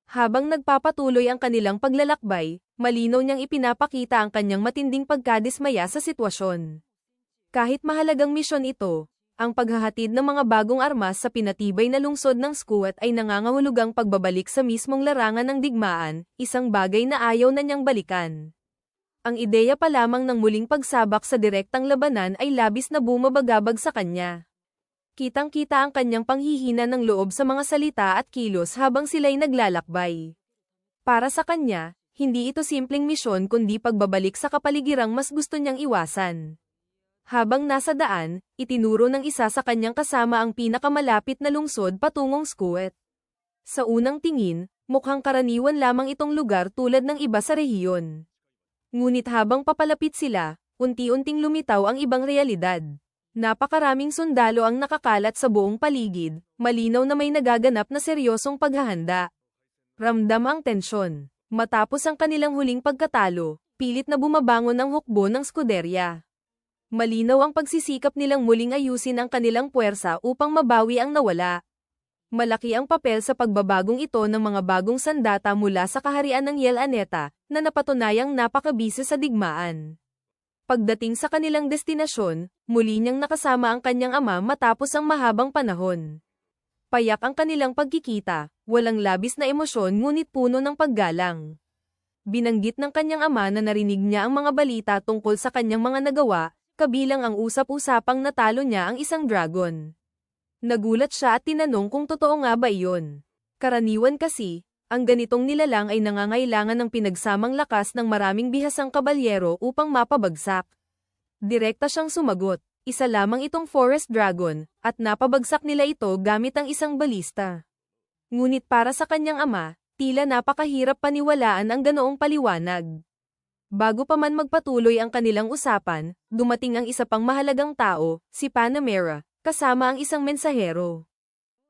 Habang nagpapatuloy ang kanilang paglalakbay, malinaw niyang ipinapakita ang kanyang matinding pagkadismaya sa sitwasyon. Kahit mahalagang misyon ito, ang paghahatid ng mga bagong armas sa pinatibay na lungsod ng Skuat ay nangangahulugang pagbabalik sa mismong larangan ng digmaan, isang bagay na ayaw na niyang balikan. Ang ideya pa lamang ng muling pagsabak sa direktang labanan ay labis na bumabagabag sa kanya. Kitang-kita ang kanyang panghihina ng loob sa mga salita at kilos habang sila'y naglalakbay. Para sa kanya, hindi ito simpleng misyon kundi pagbabalik sa kapaligirang mas gusto niyang iwasan. Habang nasa daan, itinuro ng isa sa kanyang kasama ang pinakamalapit na lungsod patungong Skuat. Sa unang tingin, mukhang karaniwan lamang itong lugar tulad ng iba sa rehiyon. Ngunit habang papalapit sila, unti-unting lumitaw ang ibang realidad. Napakaraming sundalo ang nakakalat sa buong paligid, malinaw na may nagaganap na seryosong paghahanda. Ramdam ang tensyon. Matapos ang kanilang huling pagkatalo, pilit na bumabangon ang hukbo ng skuderya. Malinaw ang pagsisikap nilang muling ayusin ang kanilang puwersa upang mabawi ang nawala. Malaki ang papel sa pagbabagong ito ng mga bagong sandata mula sa kaharian ng Yelaneta, na napatunayang napakabisa sa digmaan. Pagdating sa kanilang destinasyon, muli niyang nakasama ang kanyang ama matapos ang mahabang panahon. Payak ang kanilang pagkikita, walang labis na emosyon ngunit puno ng paggalang. Binanggit ng kanyang ama na narinig niya ang mga balita tungkol sa kanyang mga nagawa, kabilang ang usap-usapang natalo niya ang isang dragon. Nagulat siya at tinanong kung totoo nga ba iyon. Karaniwan kasi, ang ganitong nilalang ay nangangailangan ng pinagsamang lakas ng maraming bihasang kabalyero upang mapabagsak. Direkta siyang sumagot, isa lamang itong forest dragon, at napabagsak nila ito gamit ang isang balista. Ngunit para sa kanyang ama, tila napakahirap paniwalaan ang ganoong paliwanag. Bago pa man magpatuloy ang kanilang usapan, dumating ang isa pang mahalagang tao, si Panamera, kasama ang isang mensahero.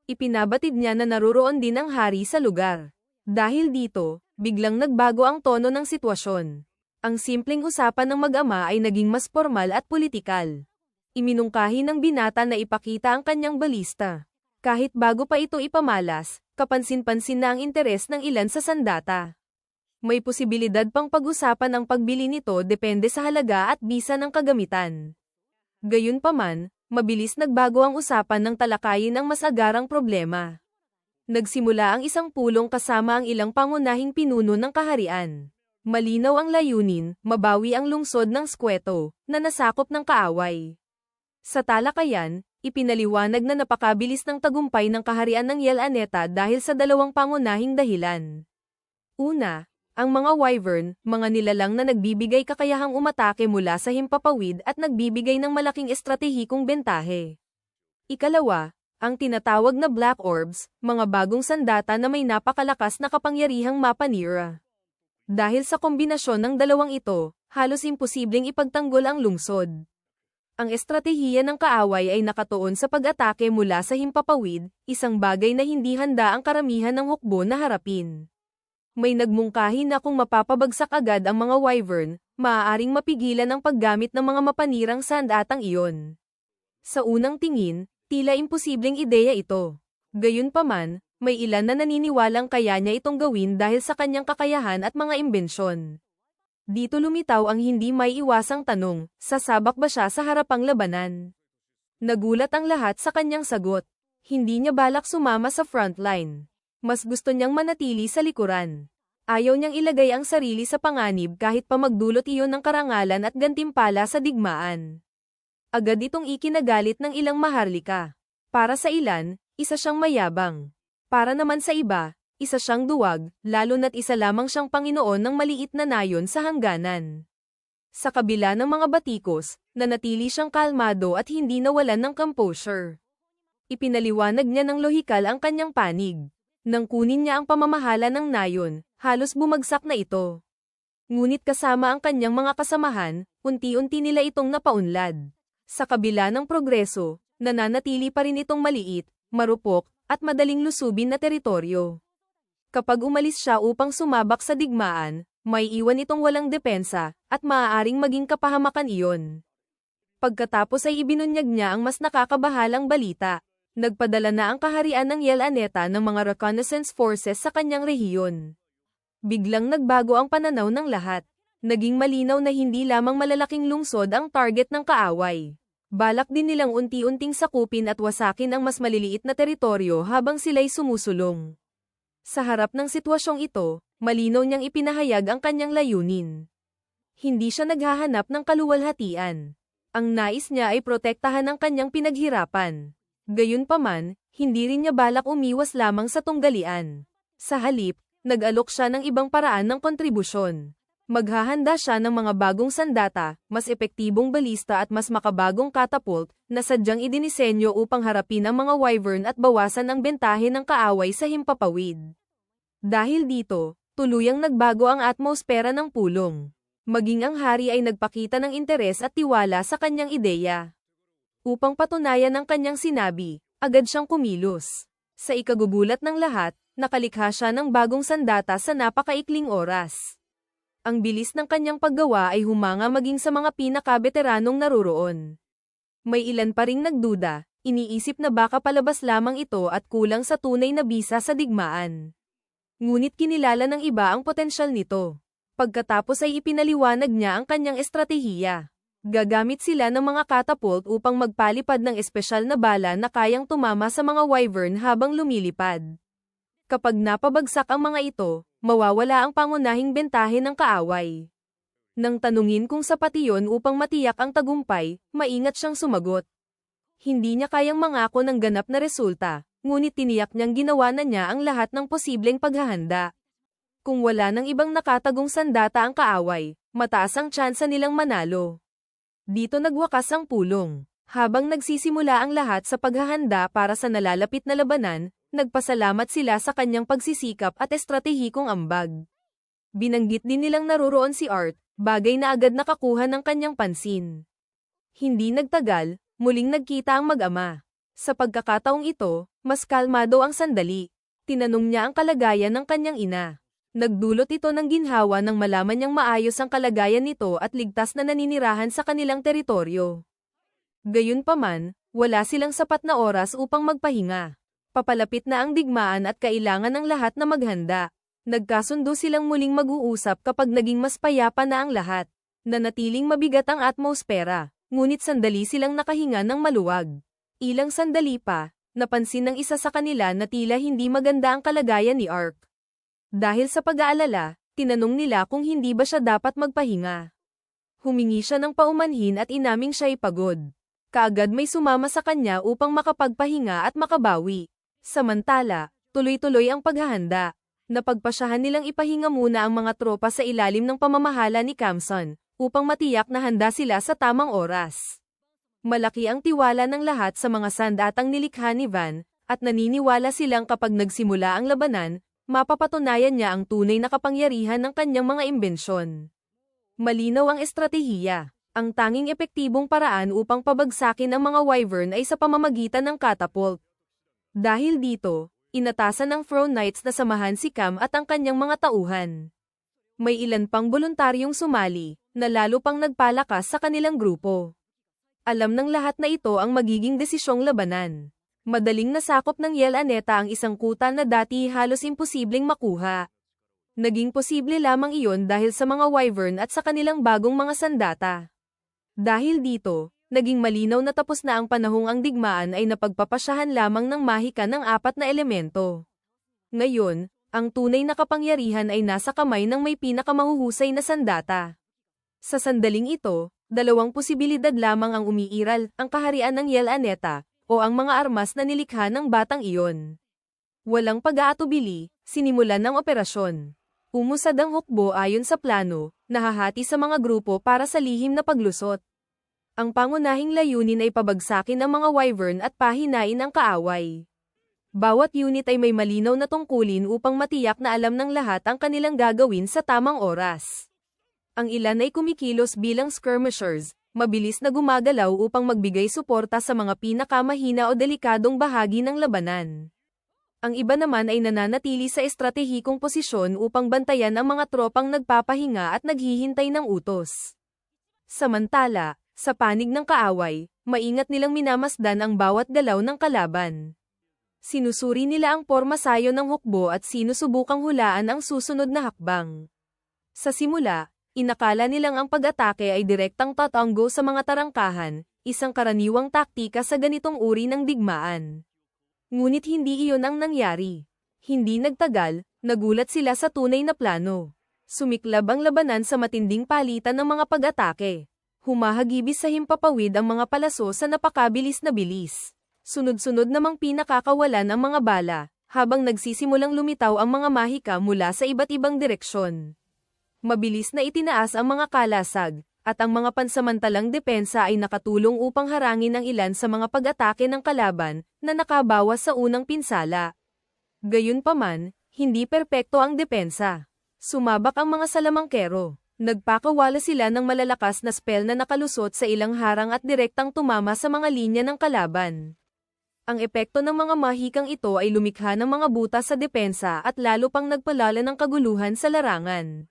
Ipinabatid niya na naroroon din ang hari sa lugar. Dahil dito, biglang nagbago ang tono ng sitwasyon. Ang simpleng usapan ng mag-ama ay naging mas formal at politikal. Iminungkahi ng binata na ipakita ang kanyang balista. Kahit bago pa ito ipamalas, kapansin-pansin na ang interes ng ilan sa sandata. May posibilidad pang pag-usapan ang pagbili nito depende sa halaga at bisa ng kagamitan. Gayunpaman, mabilis nagbago ang usapan ng talakayin ang mas agarang problema. Nagsimula ang isang pulong kasama ang ilang pangunahing pinuno ng kaharian. Malinaw ang layunin, mabawi ang lungsod ng Skueto, na nasakop ng kaaway. Sa talakayan, ipinaliwanag na napakabilis ng tagumpay ng kaharian ng Yelaneta dahil sa dalawang pangunahing dahilan. Una, ang mga wyvern, mga nilalang na nagbibigay kakayahang umatake mula sa himpapawid at nagbibigay ng malaking estratehikong bentahe. Ikalawa, ang tinatawag na Black Orbs, mga bagong sandata na may napakalakas na kapangyarihang mapanira. Dahil sa kombinasyon ng dalawang ito, halos imposibleng ipagtanggol ang lungsod. Ang estratehiya ng kaaway ay nakatuon sa pag-atake mula sa himpapawid, isang bagay na hindi handa ang karamihan ng hukbo na harapin. May nagmungkahi na kung mapapabagsak agad ang mga wyvern, maaaring mapigilan ang paggamit ng mga mapanirang sandatang iyon. Sa unang tingin, tila imposibleng ideya ito. Gayunpaman, may ilan na naniniwalang kaya niya itong gawin dahil sa kanyang kakayahan at mga imbensyon. Dito lumitaw ang hindi may iwasang tanong, sasabak ba siya sa harapang labanan? Nagulat ang lahat sa kanyang sagot. Hindi niya balak sumama sa frontline. Mas gusto niyang manatili sa likuran. Ayaw niyang ilagay ang sarili sa panganib kahit pa magdulot iyon ng karangalan at gantimpala sa digmaan. Agad itong ikinagalit ng ilang maharlika. Para sa ilan, isa siyang mayabang. Para naman sa iba, isa siyang duwag, lalo na't isa lamang siyang Panginoon ng maliit na nayon sa hangganan. Sa kabila ng mga batikos, nanatili siyang kalmado at hindi nawalan ng composure. Ipinaliwanag niya ng lohikal ang kanyang panig. Nang kunin niya ang pamamahala ng nayon, halos bumagsak na ito. Ngunit kasama ang kanyang mga kasamahan, unti-unti nila itong napaunlad. Sa kabila ng progreso, nananatili pa rin itong maliit, marupok, at madaling lusubin na teritoryo. Kapag umalis siya upang sumabak sa digmaan, may iwan itong walang depensa, at maaaring maging kapahamakan iyon. Pagkatapos ay ibinunyag niya ang mas nakakabahalang balita. Nagpadala na ang kaharian ng Yelaneta ng mga reconnaissance forces sa kanyang rehiyon. Biglang nagbago ang pananaw ng lahat. Naging malinaw na hindi lamang malalaking lungsod ang target ng kaaway. Balak din nilang unti-unting sakupin at wasakin ang mas maliliit na teritoryo habang sila'y sumusulong. Sa harap ng sitwasyong ito, malinaw niyang ipinahayag ang kanyang layunin. Hindi siya naghahanap ng kaluwalhatian. Ang nais niya ay protektahan ang kanyang pinaghirapan. Gayunpaman, hindi rin niya balak umiwas lamang sa tunggalian. Sa halip, nag-alok siya ng ibang paraan ng kontribusyon. Maghahanda siya ng mga bagong sandata, mas epektibong balista at mas makabagong catapult, na sadyang idinisenyo upang harapin ang mga wyvern at bawasan ang bentahe ng kaaway sa himpapawid. Dahil dito, tuluyang nagbago ang atmosfera ng pulong. Maging ang hari ay nagpakita ng interes at tiwala sa kanyang ideya. Upang patunayan ang kanyang sinabi, agad siyang kumilos. Sa ikagugulat ng lahat, nakalikha siya ng bagong sandata sa napakaikling oras. Ang bilis ng kanyang paggawa ay humanga maging sa mga pinaka-veteranong naruroon. May ilan pa ring nagduda, iniisip na baka palabas lamang ito at kulang sa tunay na bisa sa digmaan. Ngunit kinilala ng iba ang potensyal nito. Pagkatapos ay ipinaliwanag niya ang kanyang estratehiya. Gagamit sila ng mga catapult upang magpalipad ng espesyal na bala na kayang tumama sa mga wyvern habang lumilipad. Kapag napabagsak ang mga ito, mawawala ang pangunahing bentahe ng kaaway. Nang tanungin kung sapat iyon upang matiyak ang tagumpay, maingat siyang sumagot. Hindi niya kayang mangako ng ganap na resulta, ngunit tiniyak niyang ginawa na niya ang lahat ng posibleng paghahanda. Kung wala ng ibang nakatagong sandata ang kaaway, mataas ang tsansa nilang manalo. Dito nagwakas ang pulong. Habang nagsisimula ang lahat sa paghahanda para sa nalalapit na labanan, nagpasalamat sila sa kanyang pagsisikap at estratehikong ambag. Binanggit din nilang naruroon si Art, bagay na agad nakakuha ng kanyang pansin. Hindi nagtagal, muling nagkita ang mag-ama. Sa pagkakataong ito, mas kalmado ang sandali. Tinanong niya ang kalagayan ng kanyang ina. Nagdulot ito ng ginhawa nang malaman niyang maayos ang kalagayan nito at ligtas na naninirahan sa kanilang teritoryo. Gayunpaman, wala silang sapat na oras upang magpahinga. Papalapit na ang digmaan at kailangan ng lahat na maghanda. Nagkasundo silang muling mag-uusap kapag naging mas payapa na ang lahat. Nanatiling mabigat ang atmosfera, ngunit sandali silang nakahinga ng maluwag. Ilang sandali pa, napansin ng isa sa kanila na tila hindi maganda ang kalagayan ni Ark. Dahil sa pag-aalala, tinanong nila kung hindi ba siya dapat magpahinga. Humingi siya ng paumanhin at inaming siya'y pagod. Kaagad may sumama sa kanya upang makapagpahinga at makabawi. Samantala, tuloy-tuloy ang paghahanda. Napagpasyahan nilang ipahinga muna ang mga tropa sa ilalim ng pamamahala ni Kamson, upang matiyak na handa sila sa tamang oras. Malaki ang tiwala ng lahat sa mga sandatang nilikha ni Van, at naniniwala silang kapag nagsimula ang labanan, mapapatunayan niya ang tunay na kapangyarihan ng kanyang mga imbensyon. Malinaw ang estratehiya. Ang tanging epektibong paraan upang pabagsakin ang mga wyvern ay sa pamamagitan ng catapult. Dahil dito, inatasan ng Throne Knights na samahan si Cam at ang kanyang mga tauhan. May ilan pang voluntaryong sumali, na lalo pang nagpalakas sa kanilang grupo. Alam ng lahat na ito ang magiging desisyong labanan. Madaling nasakop ng Yelaneta ang isang kuta na dati halos imposibleng makuha. Naging posible lamang iyon dahil sa mga wyvern at sa kanilang bagong mga sandata. Dahil dito, naging malinaw na tapos na ang panahong ang digmaan ay napagpapasyahan lamang ng mahika ng 4 na elemento. Ngayon, ang tunay na kapangyarihan ay nasa kamay ng may pinakamahuhusay na sandata. Sa sandaling ito, 2 posibilidad lamang ang umiiral, ang kaharian ng Yelaneta, o ang mga armas na nilikha ng batang iyon. Walang pag-aatubili, sinimulan ng operasyon. Umusad ang hukbo ayon sa plano, nahahati sa mga grupo para sa lihim na paglusot. Ang pangunahing layunin ay pabagsakin ang mga wyvern at pahinain ang kaaway. Bawat unit ay may malinaw na tungkulin upang matiyak na alam ng lahat ang kanilang gagawin sa tamang oras. Ang ilan ay kumikilos bilang skirmishers, mabilis na gumagalaw upang magbigay suporta sa mga pinakamahina o delikadong bahagi ng labanan. Ang iba naman ay nananatili sa estratehikong posisyon upang bantayan ang mga tropang nagpapahinga at naghihintay ng utos. Samantala, sa panig ng kaaway, maingat nilang minamasdan ang bawat galaw ng kalaban. Sinusuri nila ang pormasayo ng hukbo at sinusubukang hulaan ang susunod na hakbang. Sa simula, inakala nilang ang pag-atake ay direktang tatanggo sa mga tarangkahan, isang karaniwang taktika sa ganitong uri ng digmaan. Ngunit hindi iyon ang nangyari. Hindi nagtagal, nagulat sila sa tunay na plano. Sumiklab ang labanan sa matinding palitan ng mga pag-atake. Humahagibis sa himpapawid ang mga palaso sa napakabilis na bilis. Sunod-sunod namang pinakakawalan ang mga bala, habang nagsisimulang lumitaw ang mga mahika mula sa iba't ibang direksyon. Mabilis na itinaas ang mga kalasag, at ang mga pansamantalang depensa ay nakatulong upang harangin ang ilan sa mga pag-atake ng kalaban na nakabawas sa unang pinsala. Gayunpaman, hindi perpekto ang depensa. Sumabak ang mga salamangkero. Nagpakawala sila ng malalakas na spell na nakalusot sa ilang harang at direktang tumama sa mga linya ng kalaban. Ang epekto ng mga mahikang ito ay lumikha ng mga butas sa depensa at lalo pang nagpalala ng kaguluhan sa larangan.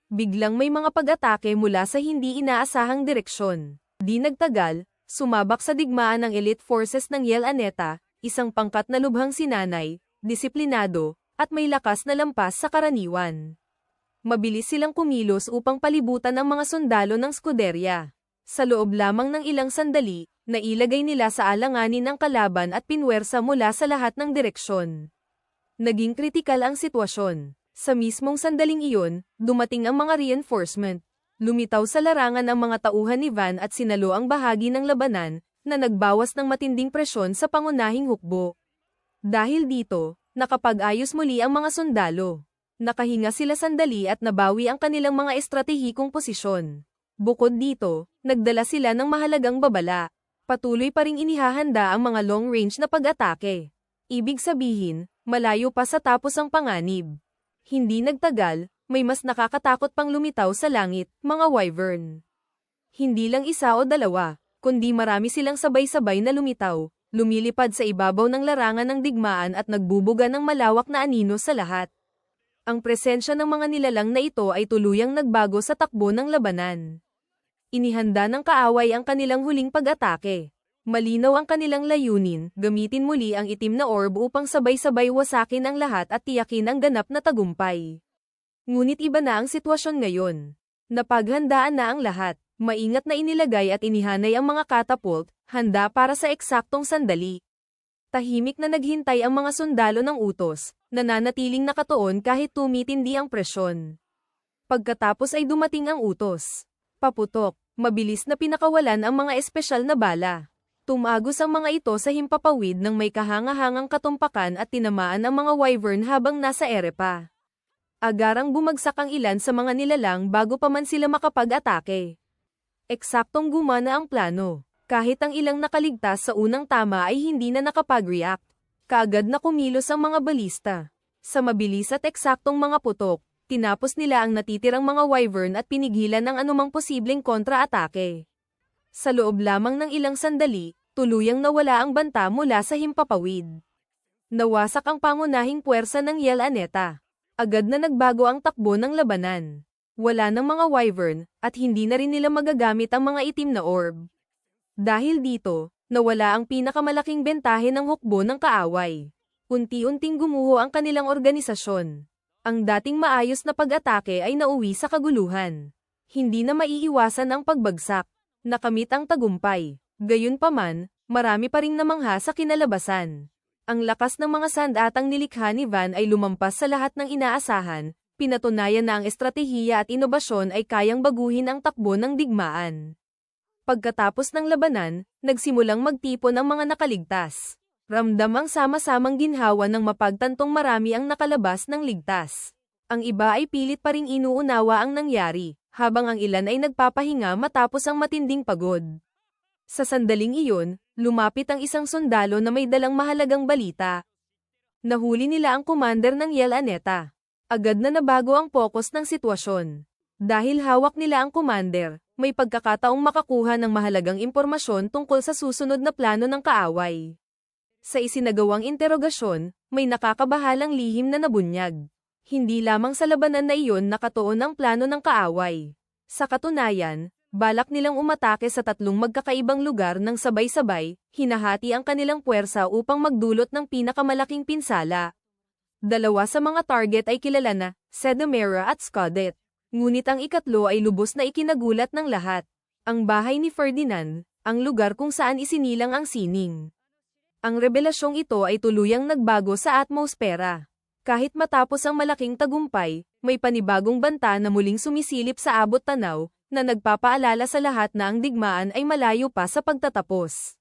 Biglang may mga pag-atake mula sa hindi inaasahang direksyon. Di nagtagal, sumabak sa digmaan ng elite forces ng Yel Aneta, isang pangkat na lubhang sinanay, disiplinado, at may lakas na lampas sa karaniwan. Mabilis silang kumilos upang palibutan ang mga sundalo ng Scuderia. Sa loob lamang ng ilang sandali, nailagay nila sa alanganin ang kalaban at pinwersa mula sa lahat ng direksyon. Naging kritikal ang sitwasyon. Sa mismong sandaling iyon, dumating ang mga reinforcement. Lumitaw sa larangan ang mga tauhan ni Van at sinalo ang bahagi ng labanan, na nagbawas ng matinding presyon sa pangunahing hukbo. Dahil dito, nakapag-ayos muli ang mga sundalo. Nakahinga sila sandali at nabawi ang kanilang mga estratehikong posisyon. Bukod dito, nagdala sila ng mahalagang babala. Patuloy pa ring inihahanda ang mga long-range na pag-atake. Ibig sabihin, malayo pa sa tapos ang panganib. Hindi nagtagal, may mas nakakatakot pang lumitaw sa langit, mga wyvern. Hindi lang isa o dalawa, kundi marami silang sabay-sabay na lumitaw, lumilipad sa ibabaw ng larangan ng digmaan at nagbubuga ng malawak na anino sa lahat. Ang presensya ng mga nilalang na ito ay tuluyang nagbago sa takbo ng labanan. Inihanda ng kaaway ang kanilang huling pag-atake. Malinaw ang kanilang layunin, gamitin muli ang itim na orb upang sabay-sabay wasakin ang lahat at tiyakin ang ganap na tagumpay. Ngunit iba na ang sitwasyon ngayon. Napaghandaan na ang lahat, maingat na inilagay at inihanay ang mga catapult, handa para sa eksaktong sandali. Tahimik na naghintay ang mga sundalo ng utos, nananatiling nakatuon kahit tumitindi ang presyon. Pagkatapos ay dumating ang utos. Paputok, mabilis na pinakawalan ang mga espesyal na bala. Tumagos ang mga ito sa himpapawid ng may kahangahangang katumpakan at tinamaan ang mga wyvern habang nasa ere pa. Agarang bumagsak ang ilan sa mga nilalang bago pa man sila makapag-atake. Eksaktong gumana ang plano. Kahit ang ilang nakaligtas sa unang tama ay hindi na nakapag-react. Kaagad na kumilos ang mga balista. Sa mabilis at eksaktong mga putok, tinapos nila ang natitirang mga wyvern at pinigilan ang anumang posibleng kontra-atake. Sa loob lamang ng ilang sandali, tuluyang nawala ang banta mula sa himpapawid. Nawasak ang pangunahing puwersa ng Yel Aneta. Agad na nagbago ang takbo ng labanan. Wala ng mga wyvern, at hindi na rin nila magagamit ang mga itim na orb. Dahil dito, nawala ang pinakamalaking bentahe ng hukbo ng kaaway. Unti-unting gumuho ang kanilang organisasyon. Ang dating maayos na pag-atake ay nauwi sa kaguluhan. Hindi na maiiwasan ang pagbagsak. Nakamit ang tagumpay. Gayunpaman, marami pa ring namangha sa kinalabasan. Ang lakas ng mga sandatang nilikha ni Van ay lumampas sa lahat ng inaasahan, pinatunayan na ang estratehiya at inobasyon ay kayang baguhin ang takbo ng digmaan. Pagkatapos ng labanan, nagsimulang magtipon ang mga nakaligtas. Ramdam ang sama-samang ginhawa ng mapagtantong marami ang nakalabas ng ligtas. Ang iba ay pilit pa ring inuunawa ang nangyari, habang ang ilan ay nagpapahinga matapos ang matinding pagod. Sa sandaling iyon, lumapit ang isang sundalo na may dalang mahalagang balita. Nahuli nila ang commander ng Yel Aneta. Agad na nabago ang pokus ng sitwasyon. Dahil hawak nila ang commander, may pagkakataong makakuha ng mahalagang impormasyon tungkol sa susunod na plano ng kaaway. Sa isinagawang interogasyon, may nakakabahalang lihim na nabunyag. Hindi lamang sa labanan na iyon nakatuon ang plano ng kaaway. Sa katunayan, Balak nilang umatake sa tatlong magkakaibang lugar ng sabay-sabay, hinahati ang kanilang puwersa upang magdulot ng pinakamalaking pinsala. Dalawa sa mga target ay kilala na, Sedemera at Scudet. Ngunit ang ikatlo ay lubos na ikinagulat ng lahat. Ang bahay ni Ferdinand, ang lugar kung saan isinilang ang sining. Ang revelasyong ito ay tuluyang nagbago sa atmosfera. Kahit matapos ang malaking tagumpay, may panibagong banta na muling sumisilip sa abot tanaw, na nagpapaalala sa lahat na ang digmaan ay malayo pa sa pagtatapos.